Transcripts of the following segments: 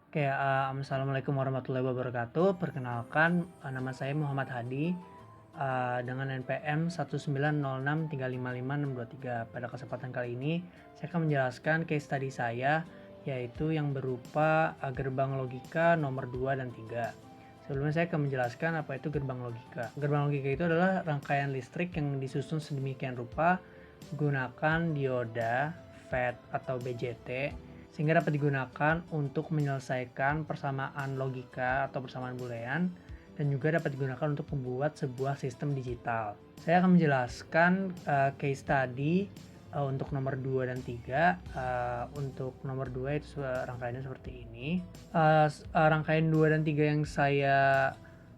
Oke, assalamualaikum warahmatullahi wabarakatuh. Perkenalkan, nama saya Muhammad Hadi, dengan NPM 19063555623. Pada kesempatan kali ini, saya akan menjelaskan case study saya, yaitu yang berupa gerbang logika nomor 2 dan 3. Sebelumnya saya akan menjelaskan apa itu gerbang logika. Gerbang logika itu adalah rangkaian listrik yang disusun sedemikian rupa menggunakan dioda, FET atau BJT, sehingga dapat digunakan untuk menyelesaikan persamaan logika atau persamaan boolean, dan juga dapat digunakan untuk membuat sebuah sistem digital. Saya akan menjelaskan case study untuk nomor 2 dan 3. Untuk nomor 2 itu rangkaiannya seperti ini. Rangkaian 2 dan 3 yang saya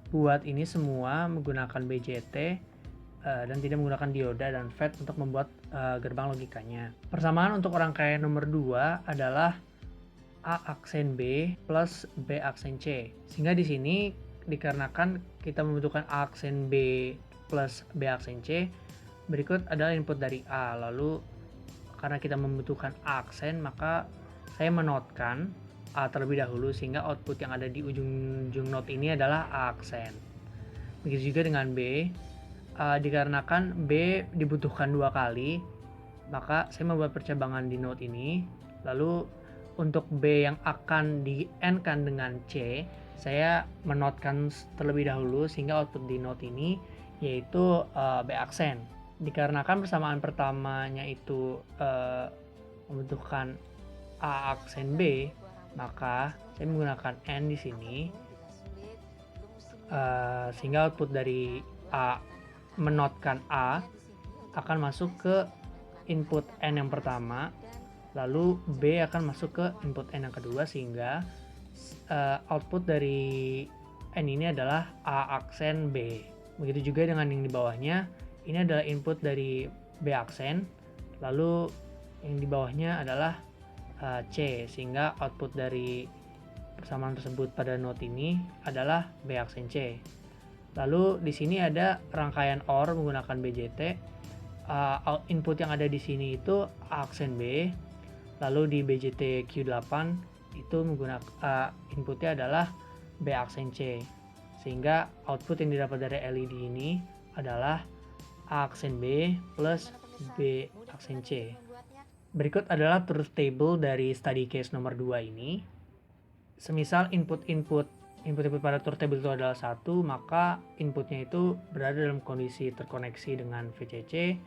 buat ini semua menggunakan BJT dan tidak menggunakan dioda dan FET untuk membuat gerbang logikanya. Persamaan untuk rangkaian nomor 2 adalah A aksen B plus B aksen C. Sehingga di sini dikarenakan kita membutuhkan A aksen B plus B aksen C, berikut adalah input dari A. Lalu karena kita membutuhkan A aksen, maka saya menotkan A terlebih dahulu sehingga output yang ada di ujung note ini adalah A aksen. Begitu juga dengan B. Dikarenakan B dibutuhkan 2 kali, maka saya membuat percabangan di note ini. Lalu untuk B yang akan di AND-kan dengan C, saya menotkan terlebih dahulu sehingga output di note ini yaitu B aksen. Dikarenakan persamaan pertamanya itu membutuhkan A aksen B, maka saya menggunakan AND di sini, sehingga output dari A menotkan A akan masuk ke input N yang pertama, lalu B akan masuk ke input N yang kedua, sehingga output dari N ini adalah A aksen B. Begitu juga dengan yang di bawahnya, ini adalah input dari B aksen, lalu yang di bawahnya adalah C, sehingga output dari persamaan tersebut pada note ini adalah B aksen C. Lalu di sini ada rangkaian OR menggunakan BJT. Input yang ada di sini itu A aksen B, lalu di BJT Q8 itu menggunakan inputnya adalah B aksen C, sehingga output yang didapat dari LED ini adalah A aksen B plus B aksen C. Berikut adalah truth table dari study case nomor 2 ini. Semisal input pada truth table itu adalah 1, maka inputnya itu berada dalam kondisi terkoneksi dengan VCC.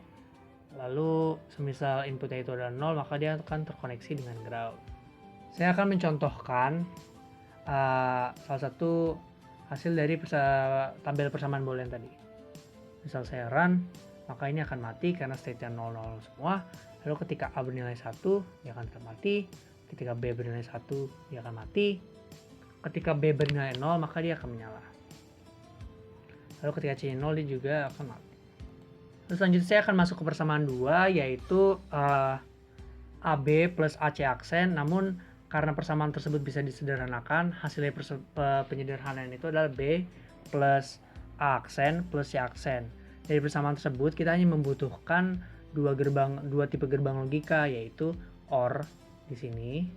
Lalu semisal inputnya itu adalah 0, maka dia akan terkoneksi dengan ground. Saya akan mencontohkan salah satu hasil dari tabel persamaan boolean tadi. Misal saya run, maka ini akan mati karena state-nya 00 semua. Lalu ketika A bernilai 1, dia akan tetap mati. Ketika B bernilai 1, dia akan mati. Ketika B bernilai 0, maka dia akan menyala. Lalu ketika C 0, dia juga akan mati. Terus selanjutnya saya akan masuk ke persamaan 2, yaitu AB plus AC aksen. Namun karena persamaan tersebut bisa disederhanakan, hasil dari penyederhanaan itu adalah B plus A aksen plus C aksen. Dari persamaan tersebut kita hanya membutuhkan dua tipe gerbang logika, yaitu OR di sini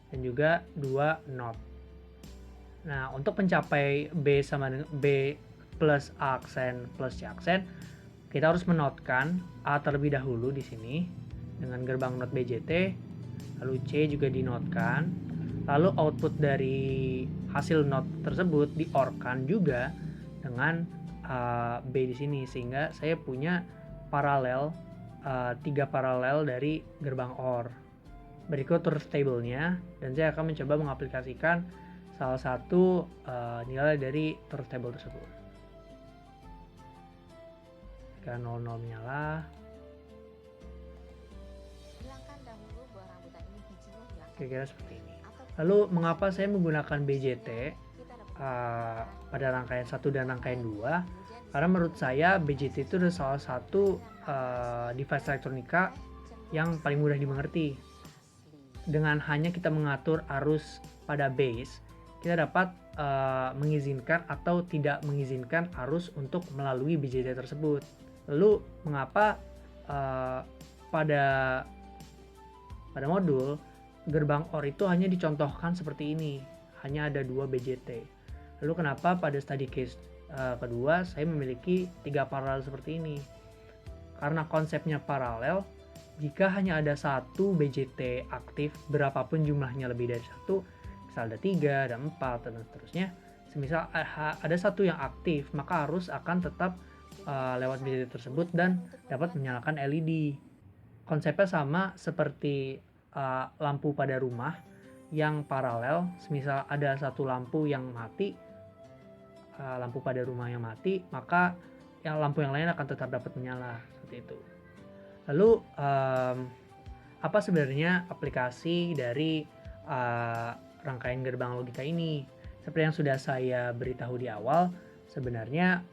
dan juga 2 NOT. Nah, untuk mencapai B sama dengan B plus A aksen plus C aksen, kita harus menotkan A terlebih dahulu di sini dengan gerbang NOT BJT, lalu C juga dinotkan, lalu output dari hasil NOT tersebut di OR-kan juga dengan B di sini, sehingga saya punya paralel 3 paralel dari gerbang OR. Berikut truth table-nya, dan saya akan mencoba mengaplikasikan salah satu nilai dari truth table tersebut. Jika 00 menyala, kira-kira seperti ini. Lalu mengapa saya menggunakan BJT pada rangkaian 1 dan rangkaian 2? Karena menurut saya BJT itu adalah salah satu device elektronika yang paling mudah dimengerti. Dengan hanya kita mengatur arus pada base, kita dapat mengizinkan atau tidak mengizinkan arus untuk melalui BJT tersebut. Lalu mengapa pada modul gerbang OR itu hanya dicontohkan seperti ini, hanya ada 2 BJT. Lalu kenapa pada study case kedua saya memiliki 3 paralel seperti ini? Karena konsepnya paralel, jika hanya ada 1 BJT aktif, berapapun jumlahnya lebih dari 1, misal ada 3, ada 4, dan seterusnya, semisal ada 1 yang aktif, maka arus akan tetap lewat BJT tersebut dan dapat menyalakan LED. Konsepnya sama seperti lampu pada rumah yang paralel, semisal ada 1 lampu yang mati, lampu pada rumah yang mati, maka lampu yang lain akan tetap dapat menyala, seperti itu. Lalu apa sebenarnya aplikasi dari rangkaian gerbang logika ini? Seperti yang sudah saya beritahu di awal, sebenarnya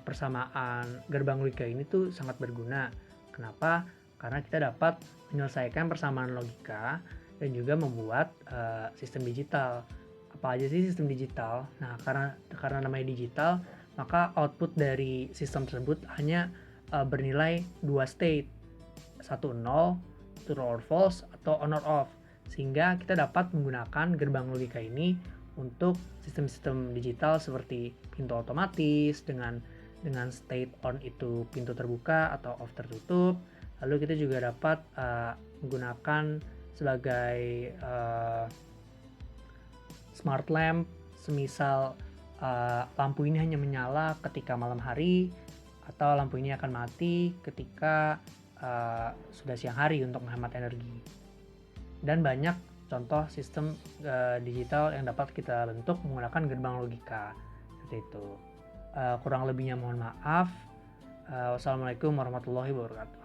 persamaan gerbang logika ini tuh sangat berguna. Kenapa? Karena kita dapat menyelesaikan persamaan logika dan juga membuat sistem digital. Apa aja sih sistem digital? Nah, karena namanya digital, maka output dari sistem tersebut hanya bernilai 2 state, 1 0, true or false, atau on or off, sehingga kita dapat menggunakan gerbang logika ini untuk sistem-sistem digital seperti pintu otomatis dengan state on itu pintu terbuka atau off tertutup. Lalu kita juga dapat menggunakan sebagai smart lamp, semisal lampu ini hanya menyala ketika malam hari, atau lampu ini akan mati ketika sudah siang hari untuk menghemat energi. Dan banyak contoh sistem digital yang dapat kita bentuk menggunakan gerbang logika, seperti itu. Kurang lebihnya mohon maaf. Wassalamualaikum warahmatullahi wabarakatuh.